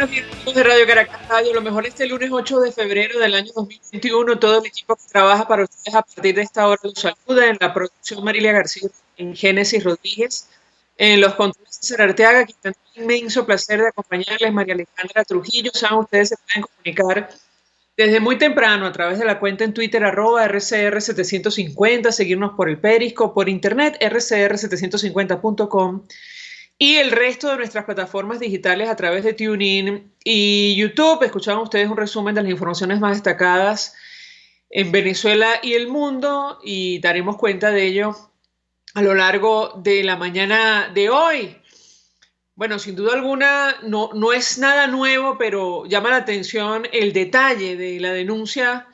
buenos días, amigos de Radio Caracas Radio. Lo mejor este lunes 8 de febrero del año 2021. Todo el equipo que trabaja para ustedes a partir de esta hora los saluda. En la producción, Marilia García, en Génesis Rodríguez, en los controles, César Arteaga, que tiene un inmenso placer de acompañarles, María Alejandra Trujillo. Saben, ustedes se pueden comunicar desde muy temprano a través de la cuenta en Twitter @RCR750, seguirnos por el Periscope, por internet rcr750.com y el resto de nuestras plataformas digitales a través de TuneIn y YouTube. Escuchaban ustedes un resumen de las informaciones más destacadas en Venezuela y el mundo y daremos cuenta de ello a lo largo de la mañana de hoy. Bueno, sin duda alguna no es nada nuevo, pero llama la atención el detalle de la denuncia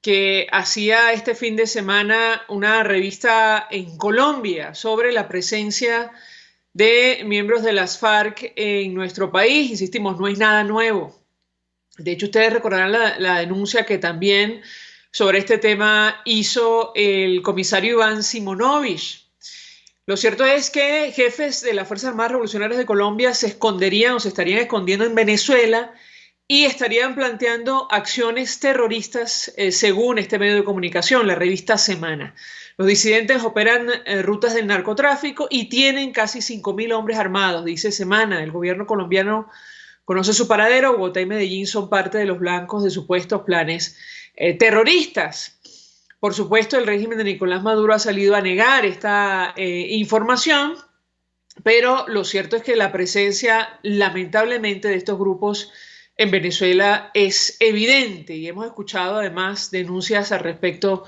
que hacía este fin de semana una revista en Colombia sobre la presencia de miembros de las FARC en nuestro país. Insistimos, no es nada nuevo. De hecho, ustedes recordarán la denuncia que también sobre este tema hizo el comisario Iván Simonovich. Lo cierto es que jefes de las Fuerzas Armadas Revolucionarias de Colombia se esconderían o se estarían escondiendo en Venezuela y estarían planteando acciones terroristas, según este medio de comunicación, la revista Semana. Los disidentes operan rutas del narcotráfico y tienen casi 5.000 hombres armados, dice Semana. El gobierno colombiano conoce su paradero. Bogotá y Medellín son parte de los blancos de supuestos planes terroristas. Por supuesto, el régimen de Nicolás Maduro ha salido a negar esta información, pero lo cierto es que la presencia, lamentablemente, de estos grupos en Venezuela es evidente y hemos escuchado además denuncias al respecto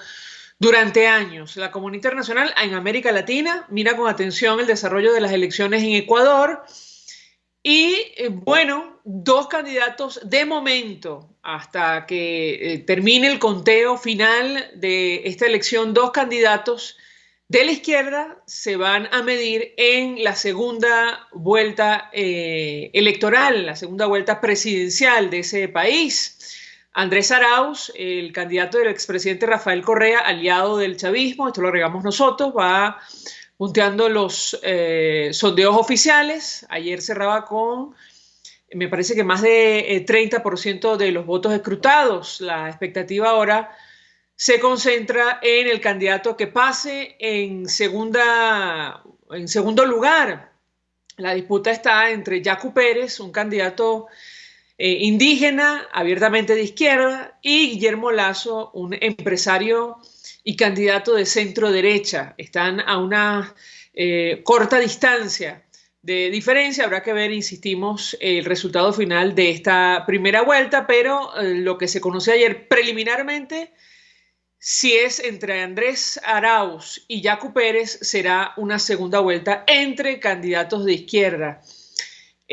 durante años. La comunidad internacional en América Latina mira con atención el desarrollo de las elecciones en Ecuador y, bueno, dos candidatos de momento, hasta que termine el conteo final de esta elección, dos candidatos de la izquierda se van a medir en la segunda vuelta electoral, la segunda vuelta presidencial de ese país. Andrés Arauz, el candidato del expresidente Rafael Correa, aliado del chavismo, esto lo agregamos nosotros, va punteando los sondeos oficiales. Ayer cerraba con, me parece que más de 30% de los votos escrutados. La expectativa ahora se concentra en el candidato que pase en segundo lugar. La disputa está entre Yacu Pérez, un candidato indígena, abiertamente de izquierda, y Guillermo Lasso, un empresario y candidato de centro derecha. Están a una corta distancia de diferencia. Habrá que ver, insistimos, el resultado final de esta primera vuelta, pero lo que se conoció ayer preliminarmente, si es entre Andrés Arauz y Yacu Pérez, será una segunda vuelta entre candidatos de izquierda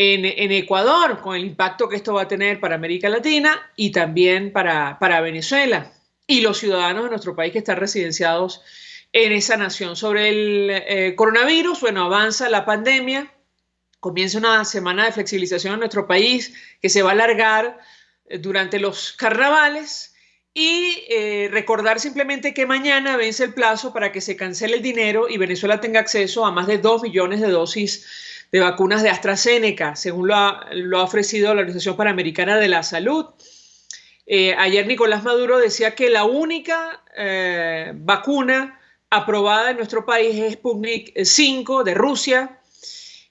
en Ecuador, con el impacto que esto va a tener para América Latina y también para Venezuela y los ciudadanos de nuestro país que están residenciados en esa nación. Sobre el coronavirus, bueno, avanza la pandemia, comienza una semana de flexibilización en nuestro país que se va a alargar durante los carnavales y recordar simplemente que mañana vence el plazo para que se cancele el dinero y Venezuela tenga acceso a más de 2 millones de dosis de vacunas de AstraZeneca, según lo ha ofrecido la Organización Panamericana de la Salud. Ayer Nicolás Maduro decía que la única vacuna aprobada en nuestro país es Sputnik 5 de Rusia,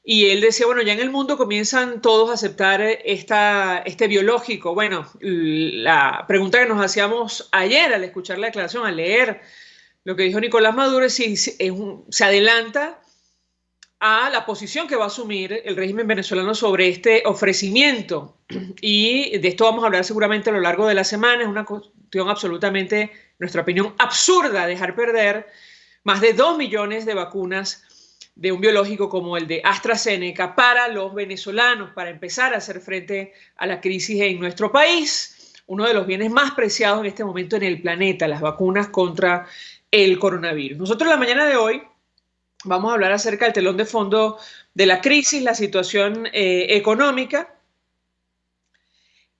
y él decía, bueno, ya en el mundo comienzan todos a aceptar este biológico. Bueno, la pregunta que nos hacíamos ayer al escuchar la declaración, al leer lo que dijo Nicolás Maduro, es si se adelanta a la posición que va a asumir el régimen venezolano sobre este ofrecimiento. Y de esto vamos a hablar seguramente a lo largo de la semana. Es una cuestión absolutamente, en nuestra opinión, absurda dejar perder más de 2 millones de vacunas de un biológico como el de AstraZeneca para los venezolanos, para empezar a hacer frente a la crisis en nuestro país, uno de los bienes más preciados en este momento en el planeta, las vacunas contra el coronavirus. Nosotros la mañana de hoy vamos a hablar acerca del telón de fondo de la crisis, la situación económica.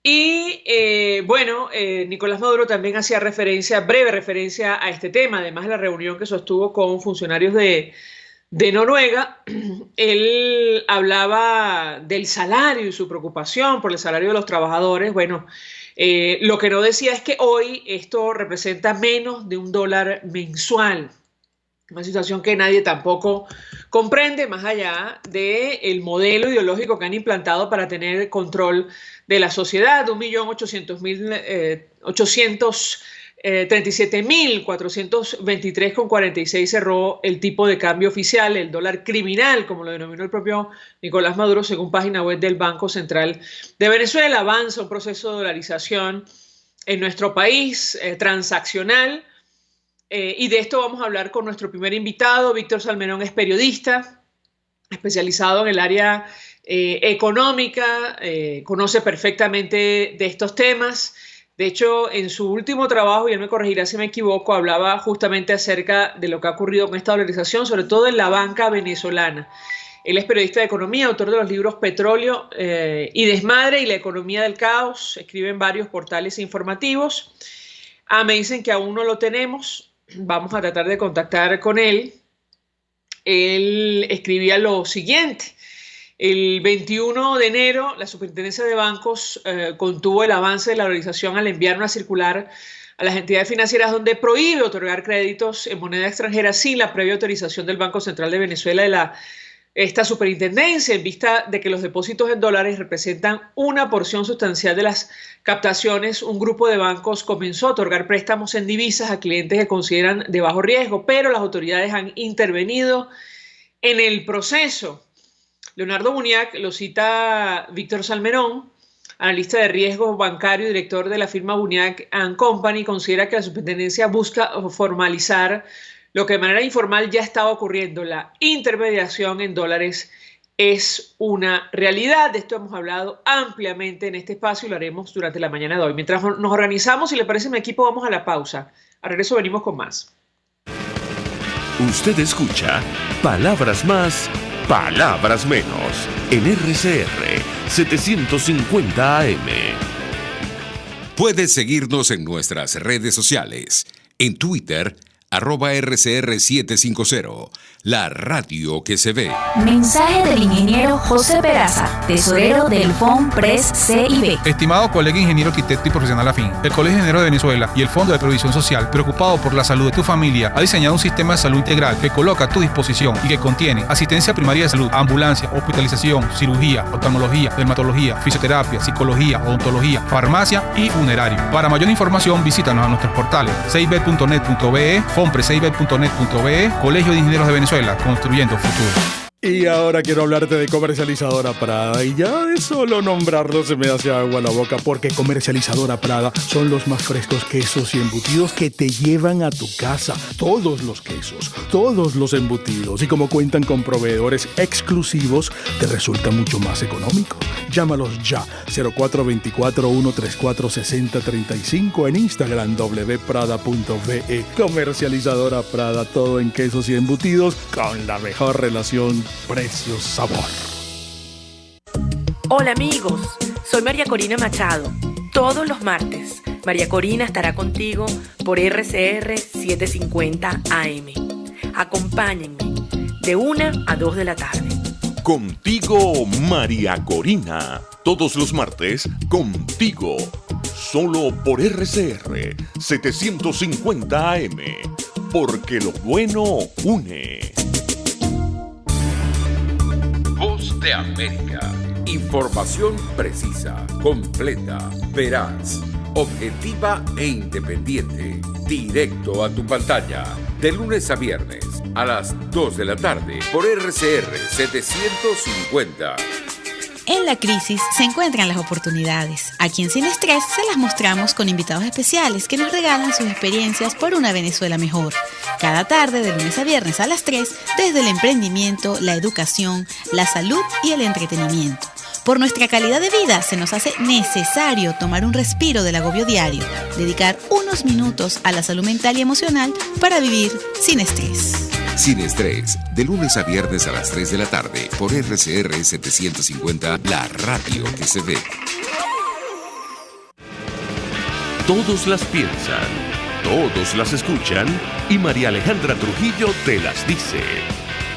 Y bueno, Nicolás Maduro también hacía breve referencia a este tema, además de la reunión que sostuvo con funcionarios de de Noruega, él hablaba del salario y su preocupación por el salario de los trabajadores. Bueno, lo que no decía es que hoy esto representa menos de $1 mensual. Una situación que nadie tampoco comprende, más allá del modelo ideológico que han implantado para tener control de la sociedad. 1.837.423,46 cerró el tipo de cambio oficial, el dólar criminal, como lo denominó el propio Nicolás Maduro, según página web del Banco Central de Venezuela. Avanza un proceso de dolarización en nuestro país, transaccional. Y de esto vamos a hablar con nuestro primer invitado. Víctor Salmerón es periodista, especializado en el área económica, conoce perfectamente de estos temas. De hecho, en su último trabajo, y él me corregirá si me equivoco, hablaba justamente acerca de lo que ha ocurrido con esta dolarización, sobre todo en la banca venezolana. Él es periodista de economía, autor de los libros Petróleo y Desmadre y La economía del caos. Escribe en varios portales informativos. Me dicen que aún no lo tenemos. Vamos a tratar de contactar con él. Él escribía lo siguiente. El 21 de enero, la Superintendencia de Bancos contuvo el avance de la dolarización al enviar una circular a las entidades financieras donde prohíbe otorgar créditos en moneda extranjera sin la previa autorización del Banco Central de Venezuela esta superintendencia, en vista de que los depósitos en dólares representan una porción sustancial de las captaciones. Un grupo de bancos comenzó a otorgar préstamos en divisas a clientes que consideran de bajo riesgo, pero las autoridades han intervenido en el proceso. Leonardo Buñac, lo cita Víctor Salmerón, analista de riesgo bancario y director de la firma Buñac & Company, considera que la superintendencia busca formalizar lo que de manera informal ya estaba ocurriendo. La intermediación en dólares es una realidad. De esto hemos hablado ampliamente en este espacio y lo haremos durante la mañana de hoy. Mientras nos organizamos, si le parece, mi equipo, vamos a la pausa. Al regreso venimos con más. Usted escucha Palabras Más, Palabras Menos en RCR 750 AM. Puedes seguirnos en nuestras redes sociales. En Twitter, @RCR750, la radio que se ve. Mensaje del ingeniero José Peraza, tesorero del FONPRES CIB. Estimado colega ingeniero arquitecto y profesional afín, el Colegio de Ingenieros de Venezuela y el Fondo de Previsión Social, preocupado por la salud de tu familia, ha diseñado un sistema de salud integral que coloca a tu disposición y que contiene asistencia primaria de salud, ambulancia, hospitalización, cirugía, oftalmología, dermatología, fisioterapia, psicología, odontología, farmacia y funerario. Para mayor información, visítanos a nuestros portales cib.net.be, fonprescib.net.be, Colegio de Ingenieros de Venezuela, construyendo futuro. Y ahora quiero hablarte de Comercializadora Prada, y ya de solo nombrarlo se me hace agua la boca, porque Comercializadora Prada son los más frescos quesos y embutidos que te llevan a tu casa. Todos los quesos, todos los embutidos, y como cuentan con proveedores exclusivos, te resulta mucho más económico. Llámalos ya, 0424-134-6035, en Instagram wprada.ve. Comercializadora Prada, todo en quesos y embutidos con la mejor relación precio-sabor. Hola amigos, soy María Corina Machado. Todos los martes, María Corina estará contigo por RCR 750 AM. Acompáñenme de 1 a 2 de la tarde. Contigo, María Corina. Todos los martes, contigo. Solo por RCR 750 AM. Porque lo bueno une. Voz de América. Información precisa, completa, veraz, objetiva e independiente. Directo a tu pantalla. De lunes a viernes a las 2 de la tarde por RCR 750. En la crisis se encuentran las oportunidades. Aquí en Sin Estrés se las mostramos con invitados especiales que nos regalan sus experiencias por una Venezuela mejor. Cada tarde, de lunes a viernes a las 3, desde el emprendimiento, la educación, la salud y el entretenimiento. Por nuestra calidad de vida se nos hace necesario tomar un respiro del agobio diario, dedicar unos minutos a la salud mental y emocional para vivir sin estrés. Sin Estrés, de lunes a viernes a las 3 de la tarde por RCR 750, la radio que se ve. Todos las piensan, todos las escuchan y María Alejandra Trujillo te las dice.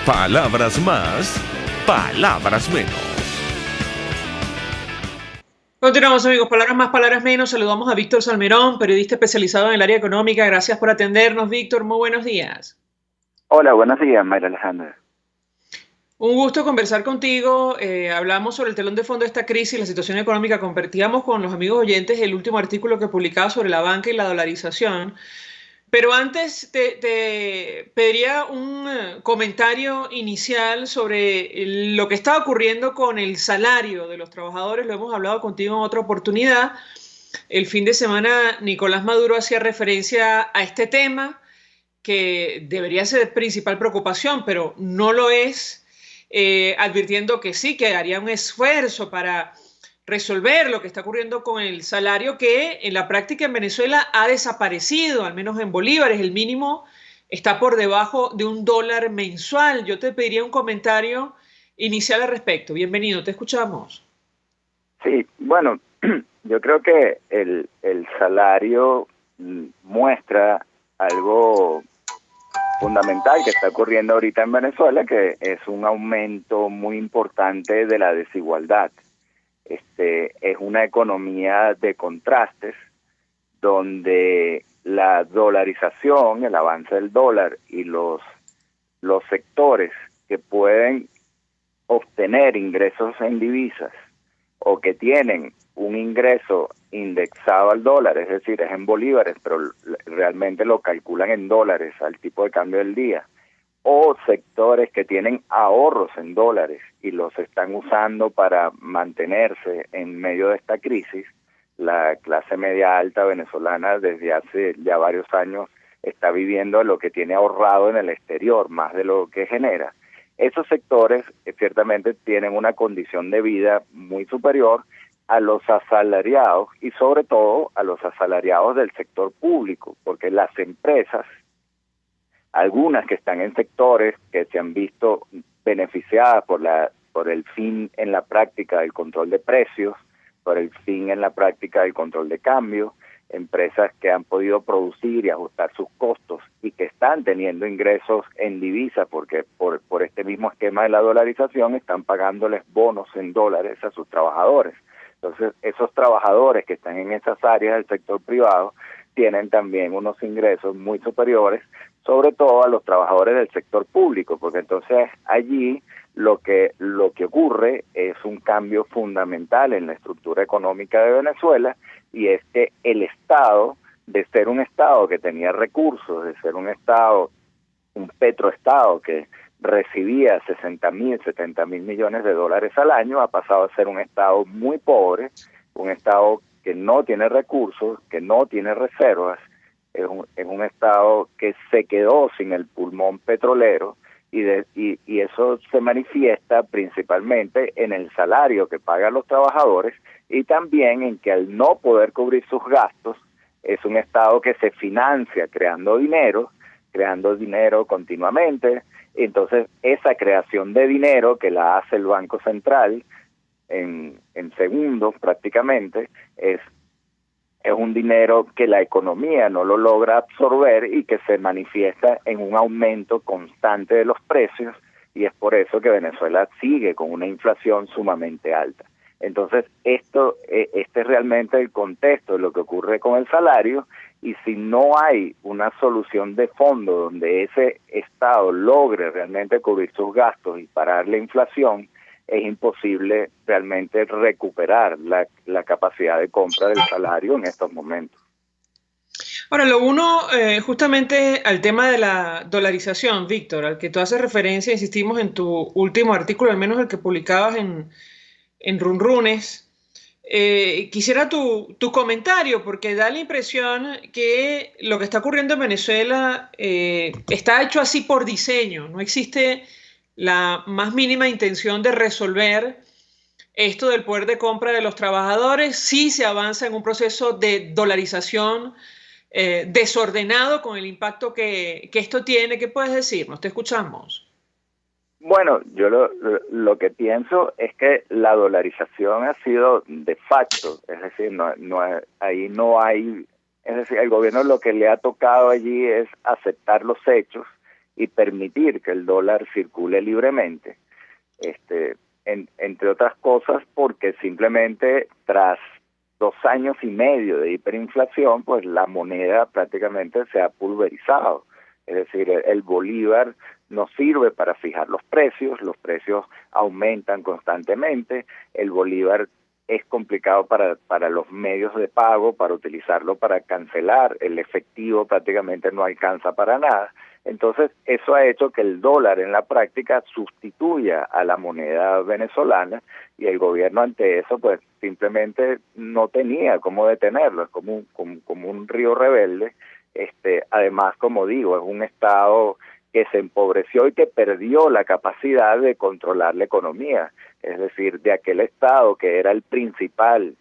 Palabras más, palabras menos. Continuamos, amigos. Palabras más, palabras menos. Saludamos a Víctor Salmerón, periodista especializado en el área económica. Gracias por atendernos, Víctor. Muy buenos días. Hola, buenos días, Mayra Alejandra. Un gusto conversar contigo. Hablamos sobre el telón de fondo de esta crisis, la situación económica. Compartíamos con los amigos oyentes el último artículo que publicaba sobre la banca y la dolarización. Pero antes te pediría un comentario inicial sobre lo que está ocurriendo con el salario de los trabajadores. Lo hemos hablado contigo en otra oportunidad. El fin de semana Nicolás Maduro hacía referencia a este tema que debería ser de principal preocupación, pero no lo es, advirtiendo que sí, que haría un esfuerzo para resolver lo que está ocurriendo con el salario que en la práctica en Venezuela ha desaparecido, al menos en bolívares. El mínimo está por debajo de $1 mensual. Yo te pediría un comentario inicial al respecto. Bienvenido, te escuchamos. Sí, bueno, yo creo que el salario muestra algo fundamental que está ocurriendo ahorita en Venezuela, que es un aumento muy importante de la desigualdad. Es una economía de contrastes donde la dolarización, el avance del dólar y los sectores que pueden obtener ingresos en divisas o que tienen un ingreso indexado al dólar, es decir, es en bolívares, pero realmente lo calculan en dólares al tipo de cambio del día, o sectores que tienen ahorros en dólares y los están usando para mantenerse en medio de esta crisis. La clase media alta venezolana desde hace ya varios años está viviendo lo que tiene ahorrado en el exterior, más de lo que genera. Esos sectores ciertamente tienen una condición de vida muy superior a los asalariados y sobre todo a los asalariados del sector público, porque las empresas, algunas que están en sectores que se han visto beneficiadas por el fin en la práctica del control de precios, por el fin en la práctica del control de cambio, empresas que han podido producir y ajustar sus costos y que están teniendo ingresos en divisa porque por este mismo esquema de la dolarización están pagándoles bonos en dólares a sus trabajadores. Entonces, esos trabajadores que están en esas áreas del sector privado tienen también unos ingresos muy superiores, sobre todo a los trabajadores del sector público, porque entonces allí lo que ocurre es un cambio fundamental en la estructura económica de Venezuela, y es que el Estado, de ser un Estado que tenía recursos, de ser un Estado, un petroestado que recibía 60.000, 70.000 millones de dólares al año, ha pasado a ser un Estado muy pobre, un Estado que no tiene recursos, que no tiene reservas, es un Estado que se quedó sin el pulmón petrolero, y eso se manifiesta principalmente en el salario que pagan los trabajadores y también en que al no poder cubrir sus gastos, es un Estado que se financia creando dinero continuamente. Entonces esa creación de dinero que la hace el Banco Central en segundos prácticamente es un dinero que la economía no lo logra absorber y que se manifiesta en un aumento constante de los precios, y es por eso que Venezuela sigue con una inflación sumamente alta. Entonces, este es realmente el contexto de lo que ocurre con el salario, y si no hay una solución de fondo donde ese Estado logre realmente cubrir sus gastos y parar la inflación, es imposible realmente recuperar la capacidad de compra del salario en estos momentos. Ahora, lo uno, justamente al tema de la dolarización, Víctor, al que tú haces referencia, insistimos en tu último artículo, al menos el que publicabas en Runrunes. Quisiera tu comentario, porque da la impresión que lo que está ocurriendo en Venezuela está hecho así por diseño. No existe la más mínima intención de resolver esto del poder de compra de los trabajadores. Sí se avanza en un proceso de dolarización desordenado con el impacto que esto tiene. ¿Qué puedes decirnos? Te escuchamos. Bueno, yo lo que pienso es que la dolarización ha sido de facto, es decir, ahí no hay, es decir, el gobierno lo que le ha tocado allí es aceptar los hechos y permitir que el dólar circule libremente, entre otras cosas porque simplemente tras 2 años y medio de hiperinflación, pues la moneda prácticamente se ha pulverizado. Es decir, el bolívar no sirve para fijar los precios aumentan constantemente, el bolívar es complicado para los medios de pago, para utilizarlo para cancelar, el efectivo prácticamente no alcanza para nada. Entonces, eso ha hecho que el dólar en la práctica sustituya a la moneda venezolana y el gobierno ante eso pues simplemente no tenía cómo detenerlo, es como un río rebelde. Además, como digo, es un Estado que se empobreció y que perdió la capacidad de controlar la economía. Es decir, de aquel Estado que era el principal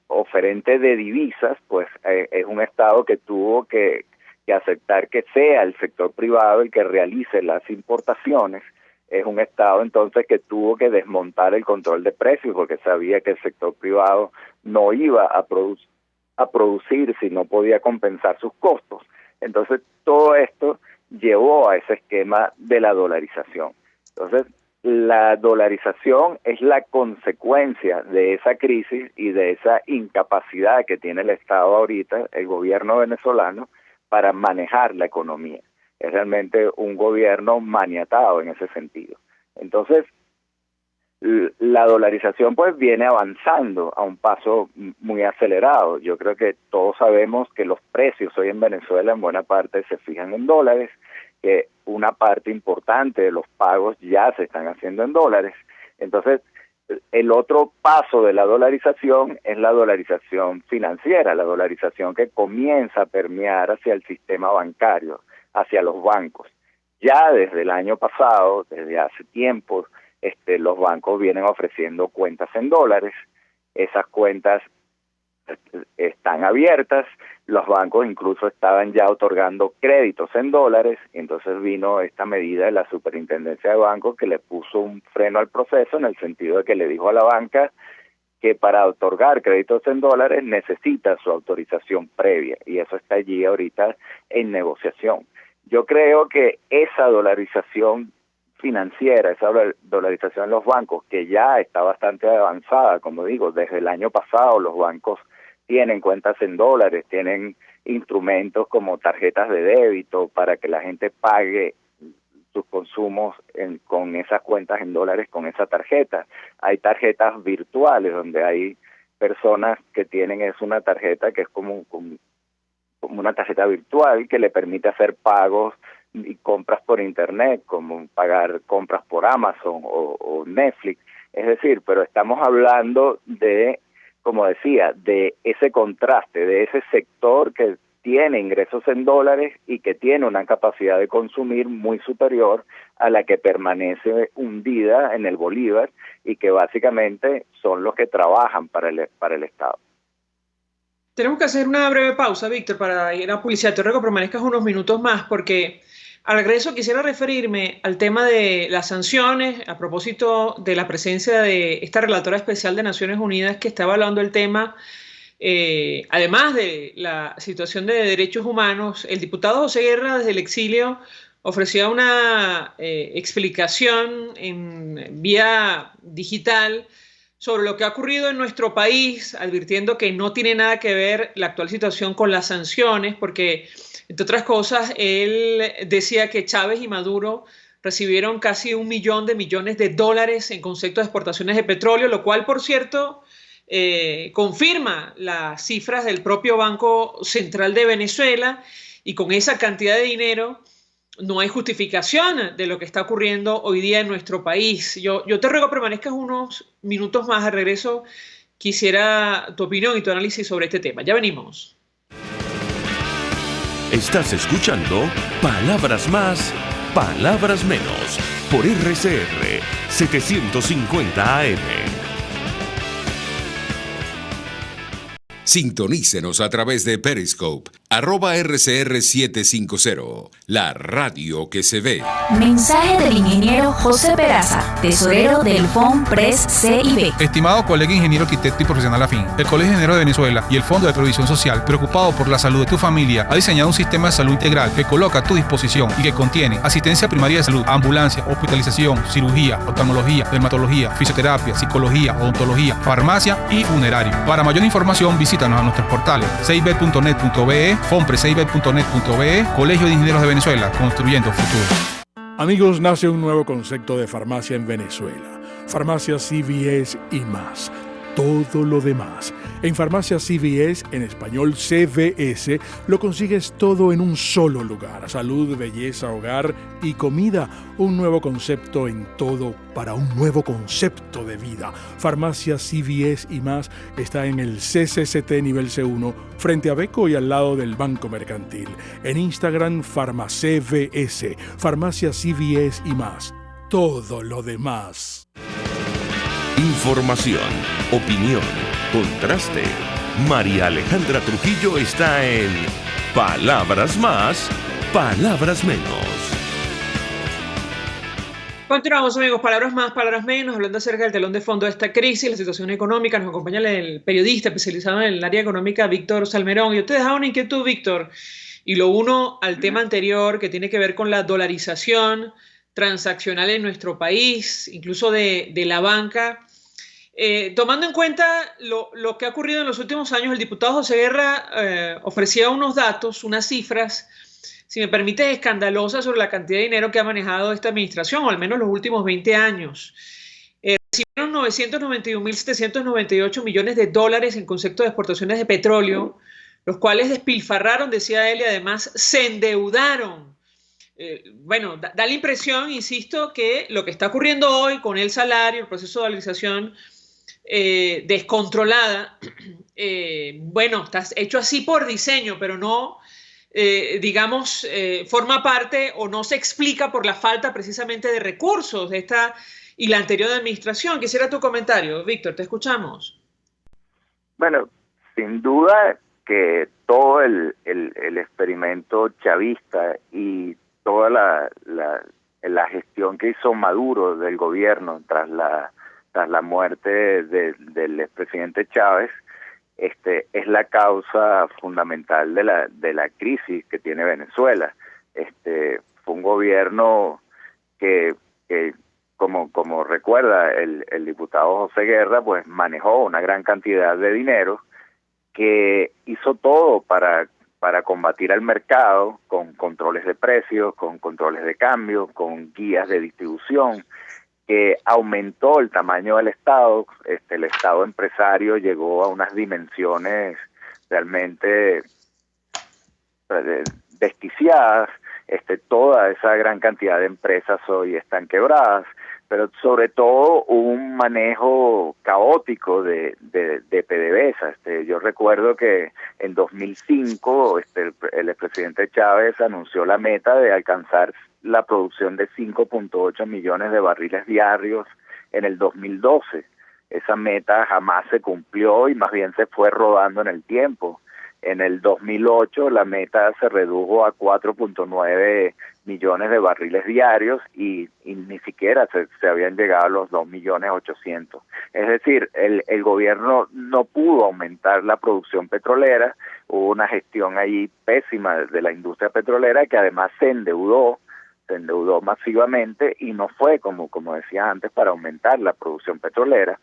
oferente de divisas, pues es un Estado que tuvo que aceptar que sea el sector privado el que realice las importaciones. Es un Estado entonces que tuvo que desmontar el control de precios porque sabía que el sector privado no iba a producir si no podía compensar sus costos. Entonces todo esto llevó a ese esquema de la dolarización. Entonces la dolarización es la consecuencia de esa crisis y de esa incapacidad que tiene el Estado ahorita, el gobierno venezolano, para manejar la economía. Es realmente un gobierno maniatado en ese sentido. Entonces, la dolarización pues viene avanzando a un paso muy acelerado. Yo creo que todos sabemos que los precios hoy en Venezuela en buena parte se fijan en dólares, que una parte importante de los pagos ya se están haciendo en dólares. Entonces, el otro paso de la dolarización es la dolarización financiera, la dolarización que comienza a permear hacia el sistema bancario, hacia los bancos. Ya desde el año pasado, desde hace tiempo, los bancos vienen ofreciendo cuentas en dólares, esas cuentas están abiertas, los bancos incluso estaban ya otorgando créditos en dólares, y entonces vino esta medida de la Superintendencia de Bancos que le puso un freno al proceso en el sentido de que le dijo a la banca que para otorgar créditos en dólares necesita su autorización previa, y eso está allí ahorita en negociación. Yo creo que esa dolarización financiera, esa dolarización en los bancos, que ya está bastante avanzada, como digo, desde el año pasado los bancos tienen cuentas en dólares, tienen instrumentos como tarjetas de débito para que la gente pague sus consumos con esas cuentas en dólares con esa tarjeta. Hay tarjetas virtuales donde hay personas que tienen una tarjeta que es como una tarjeta virtual que le permite hacer pagos y compras por internet, como pagar compras por Amazon o Netflix. Es decir, pero estamos hablando de, como decía, de ese contraste, de ese sector que tiene ingresos en dólares y que tiene una capacidad de consumir muy superior a la que permanece hundida en el bolívar y que básicamente son los que trabajan para el Estado. Tenemos que hacer una breve pausa, Víctor, para ir a publicidad. Te ruego que permanezcas unos minutos más porque al regreso quisiera referirme al tema de las sanciones a propósito de la presencia de esta relatora especial de Naciones Unidas que estaba hablando del tema. Además de la situación de derechos humanos, el diputado José Guerra desde el exilio ofrecía una explicación en vía digital sobre lo que ha ocurrido en nuestro país, advirtiendo que no tiene nada que ver la actual situación con las sanciones, porque, entre otras cosas, él decía que Chávez y Maduro recibieron casi $1 millón de dólares en concepto de exportaciones de petróleo, lo cual, por cierto, confirma las cifras del propio Banco Central de Venezuela, y con esa cantidad de dinero no hay justificación de lo que está ocurriendo hoy día en nuestro país. Yo te ruego que permanezcas unos minutos más. Al regreso quisiera tu opinión y tu análisis sobre este tema. Ya venimos. Estás escuchando Palabras Más, Palabras Menos por RCR 750 AM. Sintonícenos a través de Periscope, @RCR750, la radio que se ve. Mensaje del ingeniero José Peraza, tesorero del FONPRES CIB. Estimado colega ingeniero arquitecto y profesional afín, el Colegio de Ingenieros de Venezuela y el Fondo de Previsión Social, preocupado por la salud de tu familia, ha diseñado un sistema de salud integral que coloca a tu disposición y que contiene asistencia primaria de salud, ambulancia, hospitalización, cirugía, oftalmología, dermatología, fisioterapia, psicología, odontología, farmacia y funerario. Para mayor información, visítanos a nuestros portales cib.net.be, fonprescib.net.be, Colegio de Ingenieros de Venezuela, construyendo futuro. Amigos, nace un nuevo concepto de farmacia en Venezuela. Farmacia CVS y más. Todo lo demás. En Farmacia CVS, en español CVS, lo consigues todo en un solo lugar. Salud, belleza, hogar y comida. Un nuevo concepto en todo para un nuevo concepto de vida. Farmacia CVS y más está en el CCCT nivel C1, frente a Beco y al lado del Banco Mercantil. En Instagram, FarmaCVS. Farmacia CVS y más. Todo lo demás. Información, opinión, contraste. María Alejandra Trujillo está en Palabras Más, Palabras Menos. Continuamos, amigos, palabras más, palabras menos, hablando acerca del telón de fondo de esta crisis, la situación económica. Nos acompaña el periodista especializado en el área económica, Víctor Salmerón. Yo te dejaba una inquietud, Víctor, y lo uno al tema anterior que tiene que ver con la dolarización transaccional en nuestro país, incluso de la banca. Tomando en cuenta lo que ha ocurrido en los últimos años, el diputado José Guerra ofrecía unos datos, unas cifras, si me permite, escandalosas sobre la cantidad de dinero que ha manejado esta administración, o al menos los últimos 20 años. Recibieron 991.798 millones de dólares en concepto de exportaciones de petróleo, los cuales despilfarraron, decía él, y además se endeudaron. Bueno, da la impresión, insisto, que lo que está ocurriendo hoy con el salario, el proceso de dolarización descontrolada, bueno, está hecho así por diseño, pero no, digamos, forma parte o no se explica por la falta precisamente de recursos de esta y la anterior administración. Quisiera tu comentario, Víctor, te escuchamos. Bueno, sin duda que todo el experimento chavista y toda la gestión que hizo Maduro del gobierno tras la muerte del expresidente Chávez, es la causa fundamental de la crisis que tiene Venezuela. Fue un gobierno que como recuerda el diputado José Guerra, pues manejó una gran cantidad de dinero, que hizo todo para combatir al mercado con controles de precios, con controles de cambio, con guías de distribución, que aumentó el tamaño del Estado. El Estado empresario llegó a unas dimensiones realmente desquiciadas. Toda esa gran cantidad de empresas hoy están quebradas, pero sobre todo un manejo caótico de PDVSA. Yo recuerdo que en 2005 el expresidente Chávez anunció la meta de alcanzar la producción de 5.8 millones de barriles diarios en el 2012. Esa meta jamás se cumplió y más bien se fue rodando en el tiempo. En el 2008 la meta se redujo a 4.9 millones de barriles diarios y ni siquiera se habían llegado a los 2.800.000. Es decir, el gobierno no pudo aumentar la producción petrolera. Hubo una gestión allí pésima de la industria petrolera, que además se endeudó masivamente, y no fue, como decía antes, para aumentar la producción petrolera.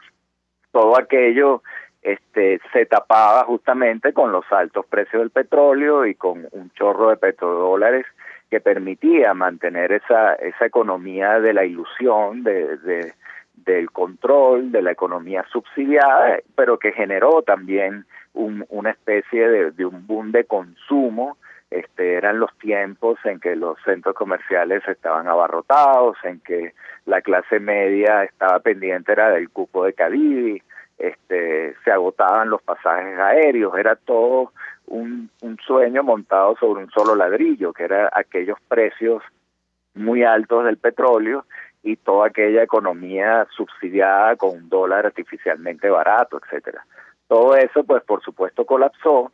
Todo aquello se tapaba justamente con los altos precios del petróleo y con un chorro de petrodólares que permitía mantener esa economía de la ilusión, del control, de la economía subsidiada, pero que generó también una especie de un boom de consumo. Eran los tiempos en que los centros comerciales estaban abarrotados, en que la clase media estaba pendiente era del cupo de Cadivi, se agotaban los pasajes aéreos, era todo un sueño montado sobre un solo ladrillo, que era aquellos precios muy altos del petróleo y toda aquella economía subsidiada con un dólar artificialmente barato, etcétera. Todo eso, pues, por supuesto, colapsó,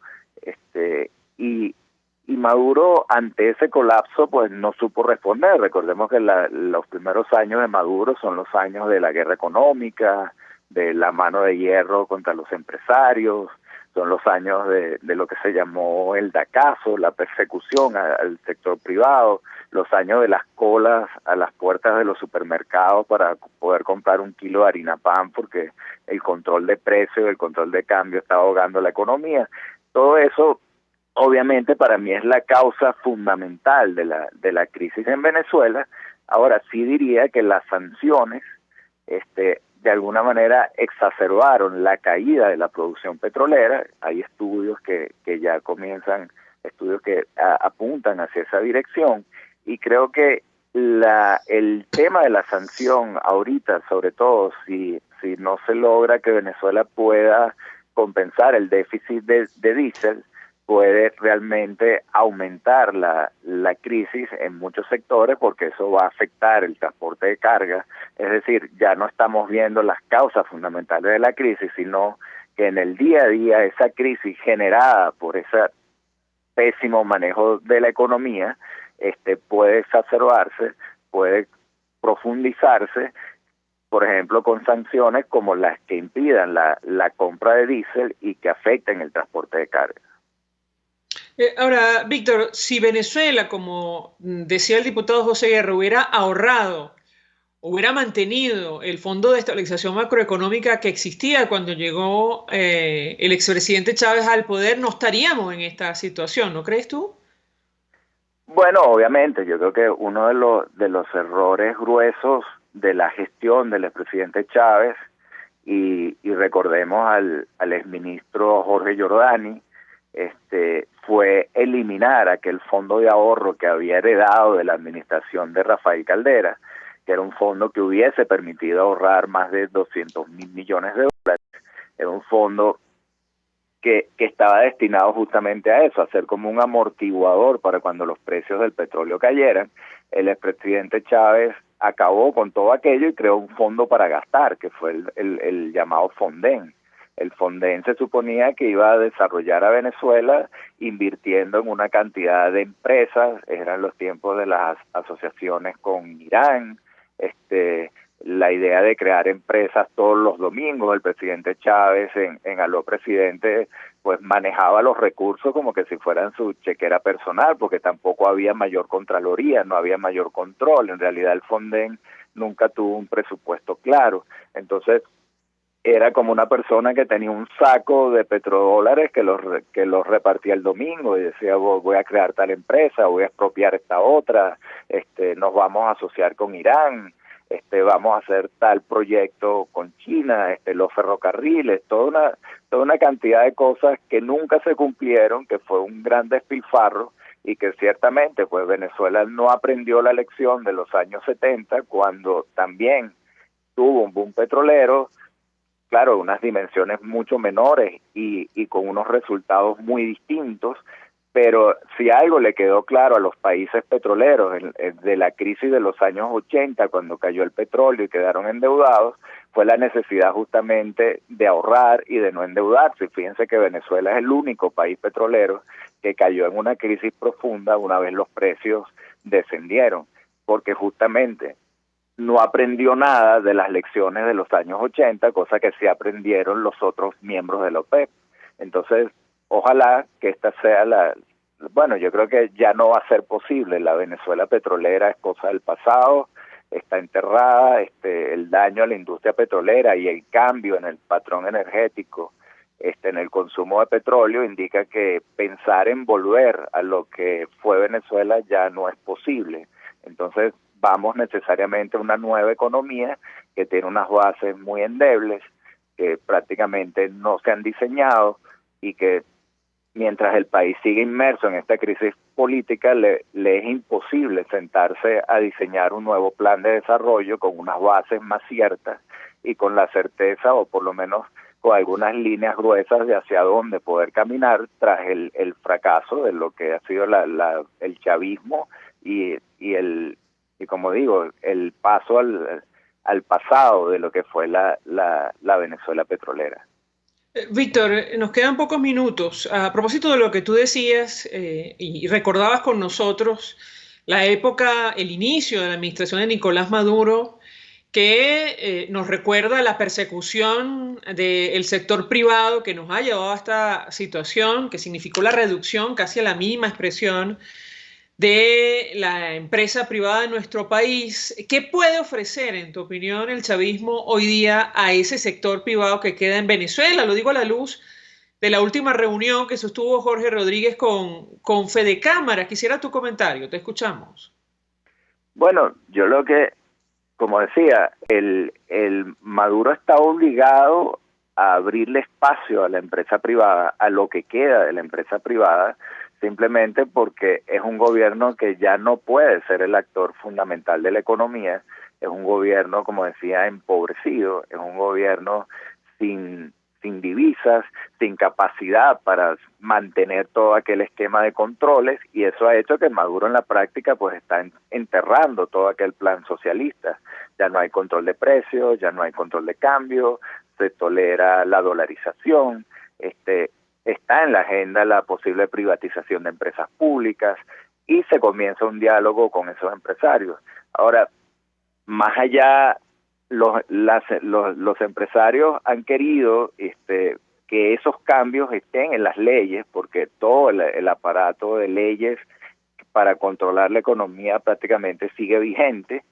y y Maduro ante ese colapso pues no supo responder. Recordemos que los primeros años de Maduro son los años de la guerra económica, de la mano de hierro contra los empresarios, son los años de lo que se llamó el dacazo, la persecución al sector privado, los años de las colas a las puertas de los supermercados para poder comprar un kilo de harina pan porque el control de precio, el control de cambio estaba ahogando la economía. Todo eso obviamente para mí es la causa fundamental de la crisis en Venezuela. Ahora sí diría que las sanciones de alguna manera exacerbaron la caída de la producción petrolera. Hay estudios que ya comienzan, estudios que apuntan hacia esa dirección, y creo que el tema de la sanción ahorita, sobre todo si no se logra que Venezuela pueda compensar el déficit de diésel, puede realmente aumentar la crisis en muchos sectores, porque eso va a afectar el transporte de carga. Es decir, ya no estamos viendo las causas fundamentales de la crisis, sino que en el día a día esa crisis generada por ese pésimo manejo de la economía puede exacerbarse, puede profundizarse, por ejemplo, con sanciones como las que impidan la compra de diésel y que afecten el transporte de carga. Ahora, Víctor, si Venezuela, como decía el diputado José Guerra, hubiera ahorrado, hubiera mantenido el Fondo de Estabilización Macroeconómica que existía cuando llegó el expresidente Chávez al poder, no estaríamos en esta situación, ¿no crees tú? Bueno, obviamente, yo creo que uno de los errores gruesos de la gestión del expresidente Chávez, y recordemos al exministro Jorge Giordani, fue eliminar aquel fondo de ahorro que había heredado de la administración de Rafael Caldera, que era un fondo que hubiese permitido ahorrar más de 200.000 millones de dólares. Era un fondo que estaba destinado justamente a eso, a ser como un amortiguador para cuando los precios del petróleo cayeran. El expresidente Chávez acabó con todo aquello y creó un fondo para gastar, que fue el llamado Fonden. El Fonden se suponía que iba a desarrollar a Venezuela invirtiendo en una cantidad de empresas. Eran los tiempos de las asociaciones con Irán, la idea de crear empresas todos los domingos. El presidente Chávez en Aló Presidente pues manejaba los recursos como que si fueran su chequera personal, porque tampoco había mayor contraloría, no había mayor control. En realidad el Fonden nunca tuvo un presupuesto claro. Entonces era como una persona que tenía un saco de petrodólares que los repartía el domingo y decía, voy a crear tal empresa, voy a expropiar esta otra, nos vamos a asociar con Irán, vamos a hacer tal proyecto con China, los ferrocarriles, toda una cantidad de cosas que nunca se cumplieron, que fue un gran despilfarro, y que ciertamente pues Venezuela no aprendió la lección de los años 70, cuando también tuvo un boom petrolero, claro, unas dimensiones mucho menores y con unos resultados muy distintos, pero si algo le quedó claro a los países petroleros de la crisis de los años 80, cuando cayó el petróleo y quedaron endeudados, fue la necesidad justamente de ahorrar y de no endeudarse. Fíjense que Venezuela es el único país petrolero que cayó en una crisis profunda una vez los precios descendieron, porque justamente no aprendió nada de las lecciones de los años 80, cosa que sí aprendieron los otros miembros de la OPEP. Entonces, ojalá que esta sea bueno, yo creo que ya no va a ser posible. La Venezuela petrolera es cosa del pasado, está enterrada. El daño a la industria petrolera y el cambio en el patrón energético, en el consumo de petróleo, indica que pensar en volver a lo que fue Venezuela ya no es posible. Entonces, vamos necesariamente a una nueva economía que tiene unas bases muy endebles, que prácticamente no se han diseñado, y que mientras el país sigue inmerso en esta crisis política, le es imposible sentarse a diseñar un nuevo plan de desarrollo con unas bases más ciertas y con la certeza, o por lo menos con algunas líneas gruesas de hacia dónde poder caminar tras el fracaso de lo que ha sido el chavismo y como digo, el paso al pasado de lo que fue la Venezuela petrolera. Víctor, nos quedan pocos minutos. A propósito de lo que tú decías y recordabas con nosotros la época, el inicio de la administración de Nicolás Maduro, que nos recuerda la persecución del sector privado que nos ha llevado a esta situación, que significó la reducción casi a la mínima expresión de la empresa privada de nuestro país. ¿Qué puede ofrecer, en tu opinión, el chavismo hoy día a ese sector privado que queda en Venezuela? Lo digo a la luz de la última reunión que sostuvo Jorge Rodríguez con Fedecámara. Quisiera tu comentario, te escuchamos. Bueno, yo lo que, como decía, el Maduro está obligado a abrirle espacio a la empresa privada, a lo que queda de la empresa privada, simplemente porque es un gobierno que ya no puede ser el actor fundamental de la economía, es un gobierno, como decía, empobrecido, es un gobierno sin divisas, sin capacidad para mantener todo aquel esquema de controles, y eso ha hecho que Maduro en la práctica pues está enterrando todo aquel plan socialista. Ya no hay control de precios, ya no hay control de cambio, se tolera la dolarización, está en la agenda la posible privatización de empresas públicas y se comienza un diálogo con esos empresarios. Ahora, más allá, los empresarios han querido que esos cambios estén en las leyes, porque todo el aparato de leyes para controlar la economía prácticamente sigue vigente.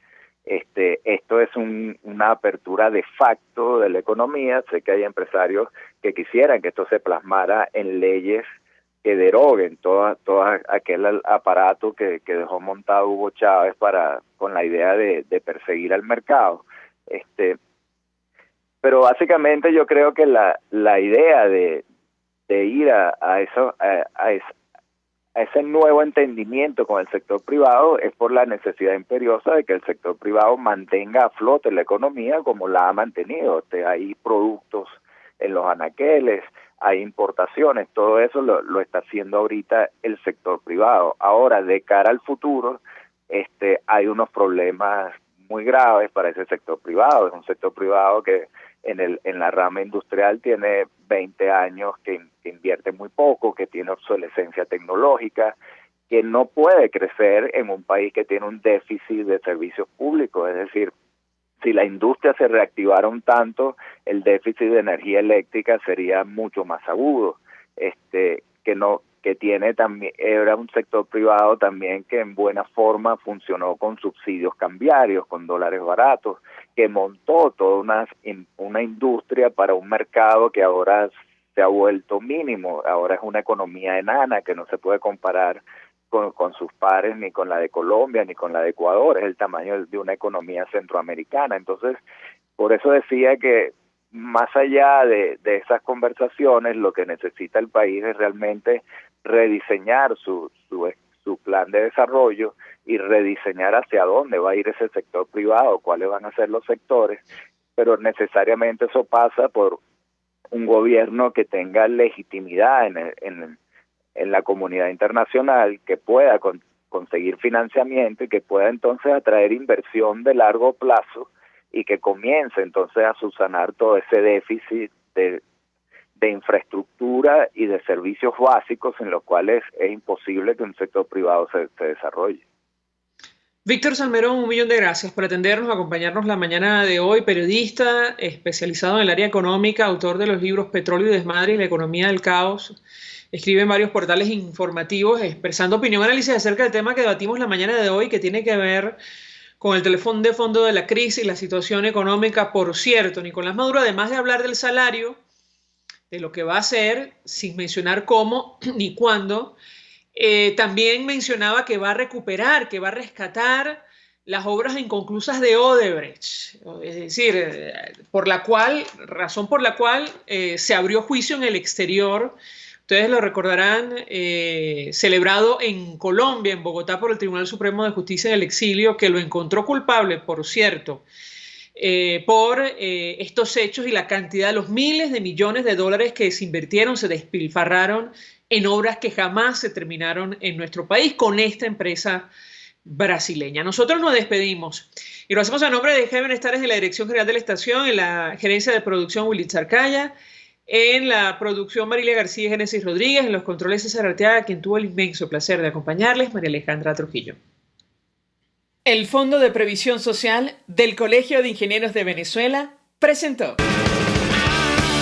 Esto es una apertura de facto de la economía. Sé que hay empresarios que quisieran que esto se plasmara en leyes que deroguen todo aquel aparato que dejó montado Hugo Chávez con la idea de perseguir al mercado. Pero básicamente yo creo que la idea de ir a ese nuevo entendimiento con el sector privado es por la necesidad imperiosa de que el sector privado mantenga a flote la economía como la ha mantenido. Hay productos en los anaqueles, hay importaciones, todo eso lo está haciendo ahorita el sector privado. Ahora, de cara al futuro, hay unos problemas muy graves para ese sector privado. Es un sector privado que en la rama industrial tiene 20 años que invierte muy poco, que tiene obsolescencia tecnológica, que no puede crecer en un país que tiene un déficit de servicios públicos. Es decir, si la industria se reactivara un tanto, el déficit de energía eléctrica sería mucho más agudo. Que tiene también, era un sector privado también que en buena forma funcionó con subsidios cambiarios, con dólares baratos, que montó toda una industria para un mercado que ahora se ha vuelto mínimo. Ahora es una economía enana que no se puede comparar con sus pares, ni con la de Colombia, ni con la de Ecuador. Es el tamaño de una economía centroamericana. Entonces, por eso decía que más allá de esas conversaciones, lo que necesita el país es realmente rediseñar su plan de desarrollo y rediseñar hacia dónde va a ir ese sector privado, cuáles van a ser los sectores, pero necesariamente eso pasa por un gobierno que tenga legitimidad en la comunidad internacional, que pueda conseguir financiamiento y que pueda entonces atraer inversión de largo plazo y que comience entonces a subsanar todo ese déficit de infraestructura y de servicios básicos en los cuales es imposible que un sector privado se desarrolle. Víctor Salmerón, 1.000.000 de gracias por atendernos, acompañarnos la mañana de hoy, periodista especializado en el área económica, autor de los libros Petróleo y Desmadre y La Economía del Caos. Escribe en varios portales informativos expresando opinión y análisis acerca del tema que debatimos la mañana de hoy, que tiene que ver con el teléfono de fondo de la crisis y la situación económica. Por cierto, Nicolás Maduro, además de hablar del salario, de lo que va a hacer, sin mencionar cómo ni cuándo, también mencionaba que va a recuperar, que va a rescatar las obras inconclusas de Odebrecht, es decir, razón por la cual se abrió juicio en el exterior. Ustedes lo recordarán, celebrado en Colombia, en Bogotá, por el Tribunal Supremo de Justicia del Exilio, que lo encontró culpable, por cierto, por estos hechos y la cantidad de los miles de millones de dólares que se invirtieron, se despilfarraron en obras que jamás se terminaron en nuestro país con esta empresa brasileña. Nosotros nos despedimos y lo hacemos a nombre de Heaven Stars en la dirección general de la estación, en la gerencia de producción Willy Charcaya, En la producción, Marilia García y Génesis Rodríguez. En los controles, César Arteaga, quien tuvo el inmenso placer de acompañarles, María Alejandra Trujillo. El Fondo de Previsión Social del Colegio de Ingenieros de Venezuela presentó